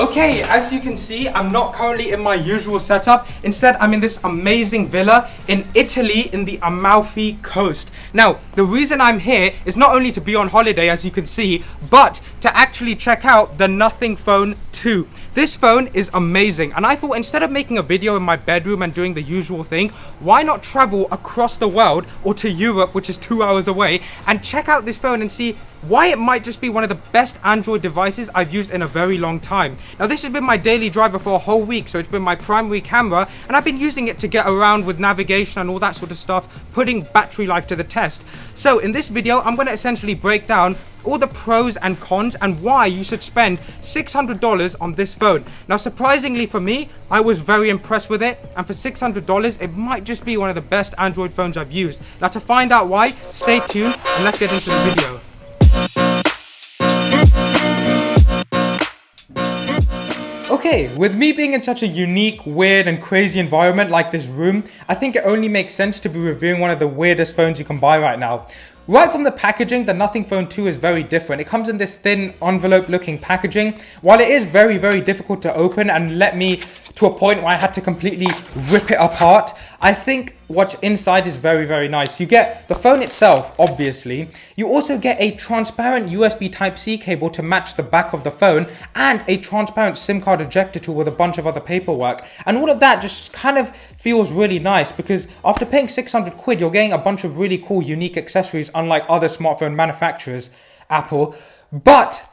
Okay, as you can see, I'm not currently in my usual setup. Instead, I'm in this amazing villa in Italy in the Amalfi Coast. Now, the reason I'm here is not only to be on holiday, as you can see, but to actually check out the Nothing Phone 2. This phone is amazing, and I thought instead of making a video in my bedroom and doing the usual thing, why not travel across the world or to Europe, which is 2 hours away, and check out this phone and see why it might just be one of the best Android devices I've used in a very long time. Now, this has been my daily driver for a whole week, so it's been my primary camera, and I've been using it to get around with navigation and all that sort of stuff, putting battery life to the test. So in this video, I'm going to essentially break down all the pros and cons and why you should spend $600 on this phone. Now, surprisingly for me, I was very impressed with it, and for $600 it might just be one of the best Android phones I've used. Now, to find out why, stay tuned and let's get into the video. Okay, with me being in such a unique, weird and crazy environment like this room, I think it only makes sense to be reviewing one of the weirdest phones you can buy right now. Right from the packaging, the Nothing Phone 2 is very different. It comes in this thin envelope looking packaging. While it is very, very difficult to open and led me to a point where I had to completely rip it apart, I think what's inside is very, very nice. You get the phone itself, obviously. You also get a transparent USB Type-C cable to match the back of the phone and a transparent SIM card ejector tool with a bunch of other paperwork. And all of that just kind of feels really nice because after paying 600 quid, you're getting a bunch of really cool, unique accessories unlike other smartphone manufacturers, Apple. But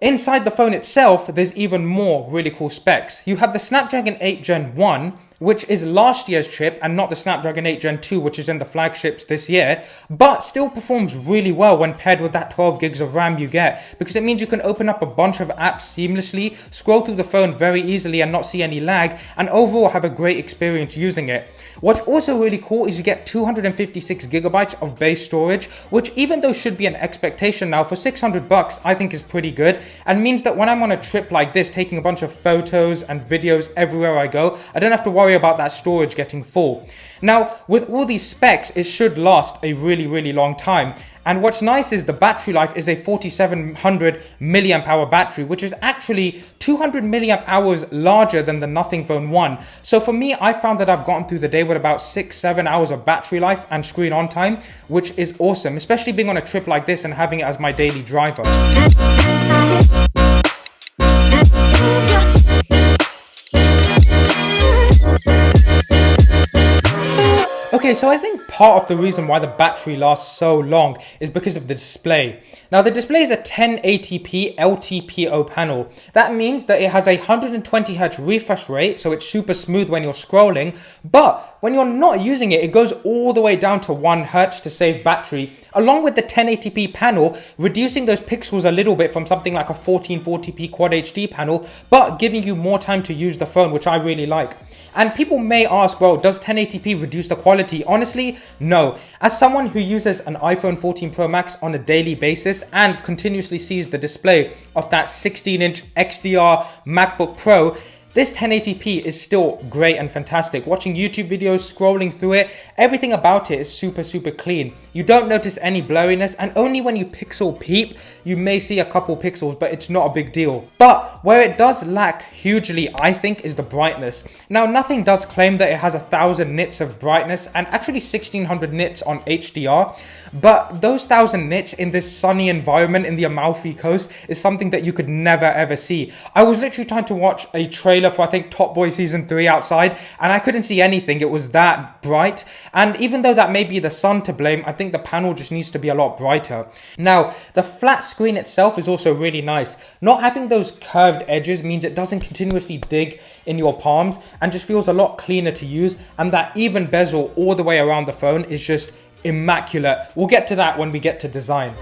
inside the phone itself, there's even more really cool specs. You have the Snapdragon 8 Gen 1, which is last year's chip and not the Snapdragon 8 Gen 2, which is in the flagships this year, but still performs really well when paired with that 12 gigs of RAM you get, because it means you can open up a bunch of apps seamlessly, scroll through the phone very easily and not see any lag, and overall have a great experience using it. What's also really cool is you get 256 gigabytes of base storage, which even though should be an expectation now, for 600 bucks, I think is pretty good, and means that when I'm on a trip like this, taking a bunch of photos and videos everywhere I go, I don't have to worry about that storage getting full. Now, with all these specs, it should last a really, really long time. And what's nice is the battery life is a 4700 milliamp hour battery, which is actually 200 milliamp hours larger than the Nothing Phone 1. So for me, I found that I've gotten through the day with about 6-7 hours of battery life and screen on time, which is awesome, especially being on a trip like this and having it as my daily driver. Okay, so I think part of the reason why the battery lasts so long is because of the display. Now, the display is a 1080p LTPO panel. That means that it has a 120Hz refresh rate, so it's super smooth when you're scrolling, but when you're not using it, it goes all the way down to 1 Hz to save battery, along with the 1080p panel, reducing those pixels a little bit from something like a 1440p Quad HD panel, but giving you more time to use the phone, which I really like. And people may ask, well, does 1080p reduce the quality? Honestly, no. As someone who uses an iPhone 14 Pro Max on a daily basis and continuously sees the display of that 16-inch XDR MacBook Pro, this 1080p is still great and fantastic. Watching YouTube videos, scrolling through it, everything about it is super, super clean. You don't notice any blurriness, and only when you pixel peep, you may see a couple pixels, but it's not a big deal. But where it does lack hugely, I think, is the brightness. Now, Nothing does claim that it has 1000 nits of brightness and actually 1600 nits on HDR, but those 1000 nits in this sunny environment in the Amalfi Coast is something that you could never ever see. I was literally trying to watch a trailer for, I think, Top Boy Season 3 outside, and I couldn't see anything. It was that bright, and even though that may be the sun to blame, I think the panel just needs to be a lot brighter. Now, the flat screen itself is also really nice. Not having those curved edges means it doesn't continuously dig in your palms and just feels a lot cleaner to use, and that even bezel all the way around the phone is just immaculate. We'll get to that when we get to design.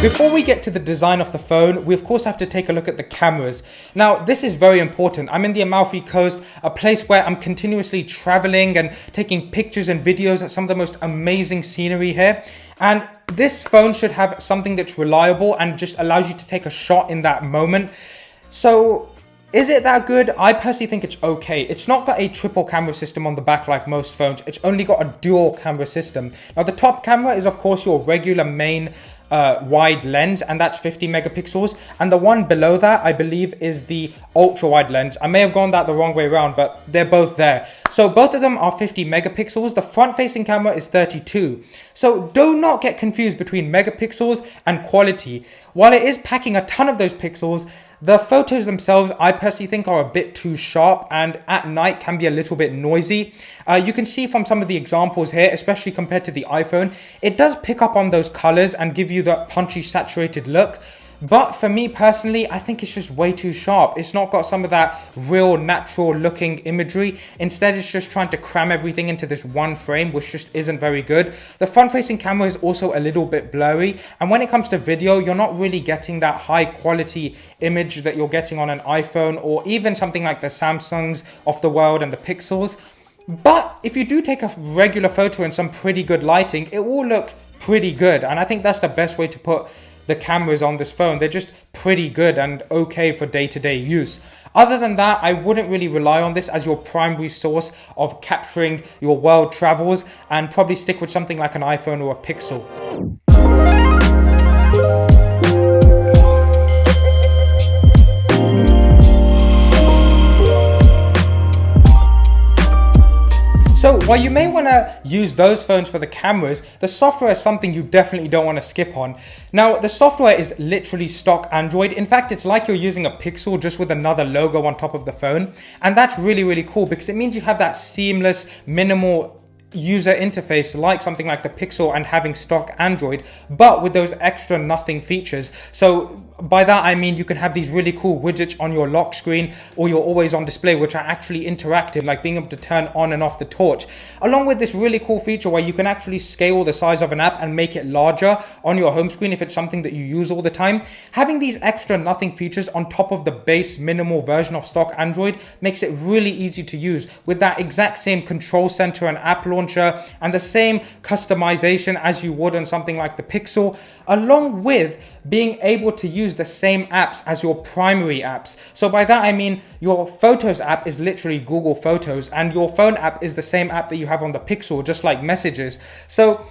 Before we get to the design of the phone, we of course have to take a look at the cameras. Now, this is very important. I'm in the Amalfi Coast, a place where I'm continuously traveling and taking pictures and videos at some of the most amazing scenery here. And this phone should have something that's reliable and just allows you to take a shot in that moment. So Is it that good? I personally think it's okay. It's not got a triple camera system on the back like most phones. It's only got a dual camera system. Now the top camera is of course your regular main wide lens, and that's 50 megapixels. And the one below that, I believe, is the ultra wide lens. I may have gone that the wrong way around, but they're both there. So both of them are 50 megapixels. The front facing camera is 32. So do not get confused between megapixels and quality. While it is packing a ton of those pixels, the photos themselves, I personally think, are a bit too sharp and at night can be a little bit noisy. You can see from some of the examples here, especially compared to the iPhone, it does pick up on those colors and give you that punchy, saturated look. But for me personally, I think it's just way too sharp. It's not got some of that real natural looking imagery. Instead, it's just trying to cram everything into this one frame, which just isn't very good. The front facing camera is also a little bit blurry. And when it comes to video, you're not really getting that high quality image that you're getting on an iPhone or even something like the Samsungs of the world and the Pixels. But if you do take a regular photo in some pretty good lighting, it will look pretty good. And I think that's the best way to put the cameras on this phone. They're just pretty good and okay for day-to-day use. Other than that, I wouldn't really rely on this as your primary source of capturing your world travels, and probably stick with something like an iPhone or a Pixel. So while you may want to use those phones for the cameras, the software is something you definitely don't want to skip on. Now, the software is literally stock Android. In fact, it's like you're using a Pixel just with another logo on top of the phone. And that's really, really cool because it means you have that seamless, minimal user interface like something like the Pixel and having stock Android, but with those extra nothing features. So by that I mean you can have these really cool widgets on your lock screen or your always on display, which are actually interactive, like being able to turn on and off the torch, along with this really cool feature where you can actually scale the size of an app and make it larger on your home screen if it's something that you use all the time. Having these extra nothing features on top of the base minimal version of stock Android makes it really easy to use, with that exact same control center and app launcher and the same customization as you would on something like the Pixel, along with being able to use the same apps as your primary apps. So by that I mean your Photos app is literally Google Photos, and your phone app is the same app that you have on the Pixel, just like Messages. So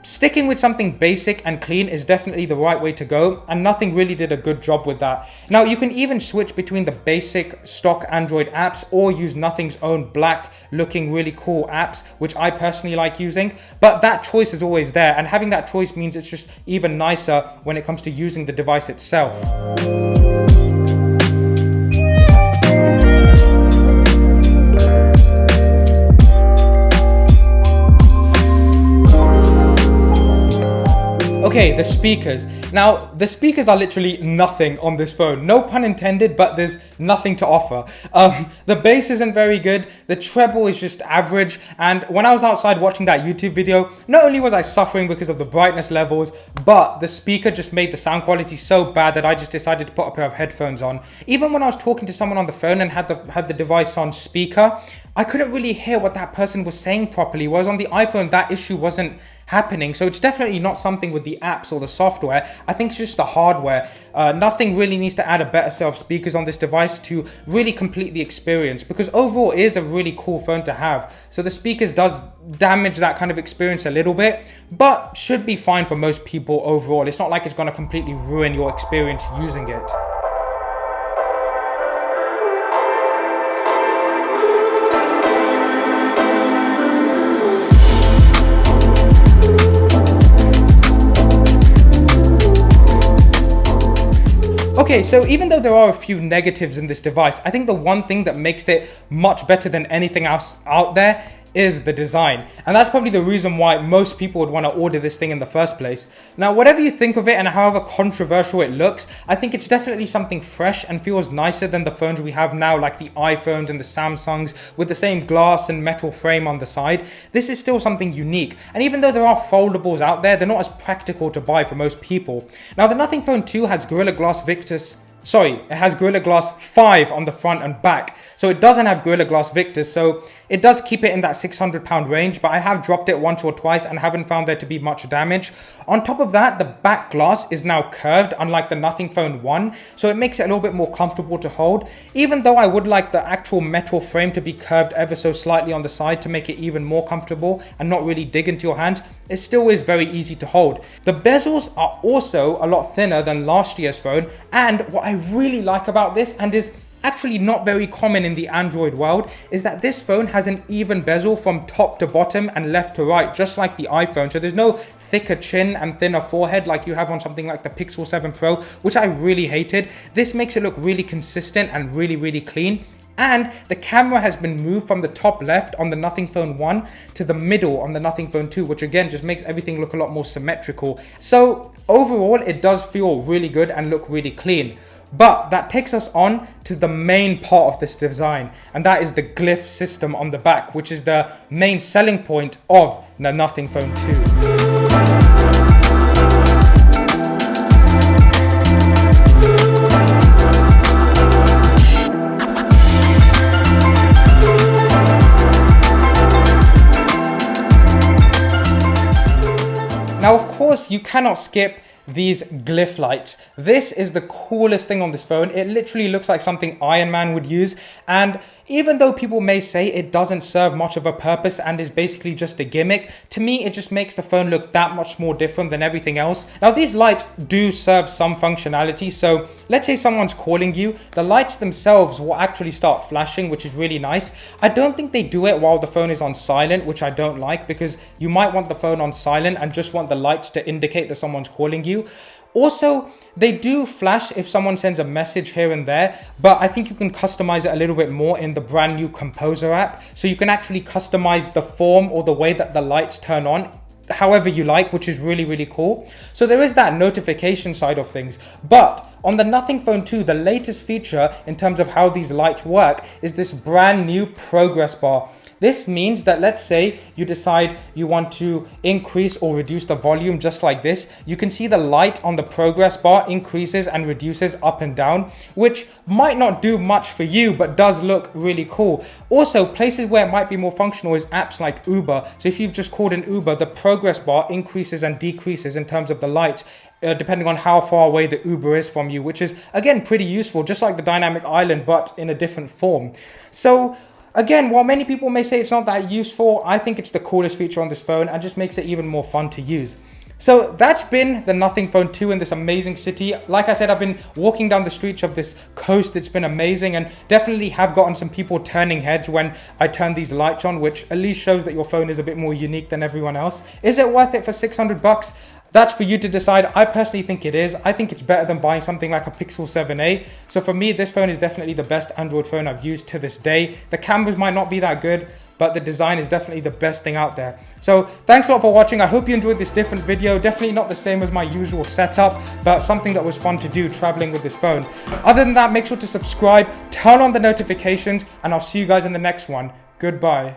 sticking with something basic and clean is definitely the right way to go, and nothing really did a good job with that. Now you can even switch between the basic stock Android apps or use Nothing's own black looking really cool apps, which I personally like using, but that choice is always there, and having that choice means it's just even nicer when it comes to using the device itself. Okay, the speakers. Now, the speakers are literally nothing on this phone. No pun intended, but there's nothing to offer. The bass isn't very good. The treble is just average. And when I was outside watching that YouTube video, not only was I suffering because of the brightness levels, but the speaker just made the sound quality so bad that I just decided to put a pair of headphones on. Even when I was talking to someone on the phone and had the device on speaker, I couldn't really hear what that person was saying properly, whereas on the iPhone, that issue wasn't happening. So it's definitely not something with the apps or the software. I think it's just the hardware. Nothing really needs to add a better set of speakers on this device to really complete the experience, because overall it is a really cool phone to have. So the speakers does damage that kind of experience a little bit, but should be fine for most people overall. It's not like it's going to completely ruin your experience using it. Okay, so even though there are a few negatives in this device, I think the one thing that makes it much better than anything else out there is the design. And that's probably the reason why most people would want to order this thing in the first place. Now, whatever you think of it and however controversial it looks, I think it's definitely something fresh and feels nicer than the phones we have now, like the iPhones and the Samsungs with the same glass and metal frame on the side. This is still something unique. And even though there are foldables out there, they're not as practical to buy for most people. Now, the Nothing Phone 2 has Gorilla Glass Victus Sorry, it has Gorilla Glass 5 on the front and back. So it doesn't have Gorilla Glass Victus. So it does keep it in that £600 range, but I have dropped it once or twice and haven't found there to be much damage. On top of that, the back glass is now curved, unlike the Nothing Phone 1. So it makes it a little bit more comfortable to hold. Even though I would like the actual metal frame to be curved ever so slightly on the side to make it even more comfortable and not really dig into your hands, it still is very easy to hold. The bezels are also a lot thinner than last year's phone, and what I really like about this, and is actually not very common in the Android world, is that this phone has an even bezel from top to bottom and left to right, just like the iPhone. So there's no thicker chin and thinner forehead like you have on something like the Pixel 7 Pro, which I really hated. This makes it look really consistent and really clean. And the camera has been moved from the top left on the Nothing Phone 1 to the middle on the Nothing Phone 2, which again just makes everything look a lot more symmetrical. So overall, it does feel really good and look really clean. But that takes us on to the main part of this design, and that is the Glyph system on the back, which is the main selling point of the Nothing Phone 2. Now, of course, you cannot skip these Glyph lights. This is the coolest thing on this phone. It literally looks like something Iron Man would use. And even though people may say it doesn't serve much of a purpose and is basically just a gimmick, to me, it just makes the phone look that much more different than everything else. Now, these lights do serve some functionality. So let's say someone's calling you, the lights themselves will actually start flashing, which is really nice. I don't think they do it while the phone is on silent, which I don't like, because you might want the phone on silent and just want the lights to indicate that someone's calling you. Also, they do flash if someone sends a message here and there, but I think you can customize it a little bit more in the brand new Composer app. So you can actually customize the form or the way that the lights turn on however you like, which is really cool. So there is that notification side of things. But on the Nothing Phone 2, the latest feature in terms of how these lights work is this brand new progress bar. This means that, let's say you decide you want to increase or reduce the volume just like this. You can see the light on the progress bar increases and reduces up and down, which might not do much for you, but does look really cool. Also, places where it might be more functional is apps like Uber. So if you've just called an Uber, the progress bar increases and decreases in terms of the light, depending on how far away the Uber is from you, which is, again, pretty useful, just like the dynamic island, but in a different form. So again, while many people may say it's not that useful, I think it's the coolest feature on this phone and just makes it even more fun to use. So that's been the Nothing Phone 2 in this amazing city. Like I said, I've been walking down the streets of this coast. It's been amazing, and definitely have gotten some people turning heads when I turn these lights on, which at least shows that your phone is a bit more unique than everyone else. Is it worth it for 600 bucks? That's for you to decide. I personally think it is. I think it's better than buying something like a Pixel 7a. So for me, this phone is definitely the best Android phone I've used to this day. The cameras might not be that good, but the design is definitely the best thing out there. So thanks a lot for watching. I hope you enjoyed this different video. Definitely not the same as my usual setup, but something that was fun to do traveling with this phone. Other than that, make sure to subscribe, turn on the notifications, and I'll see you guys in the next one. Goodbye.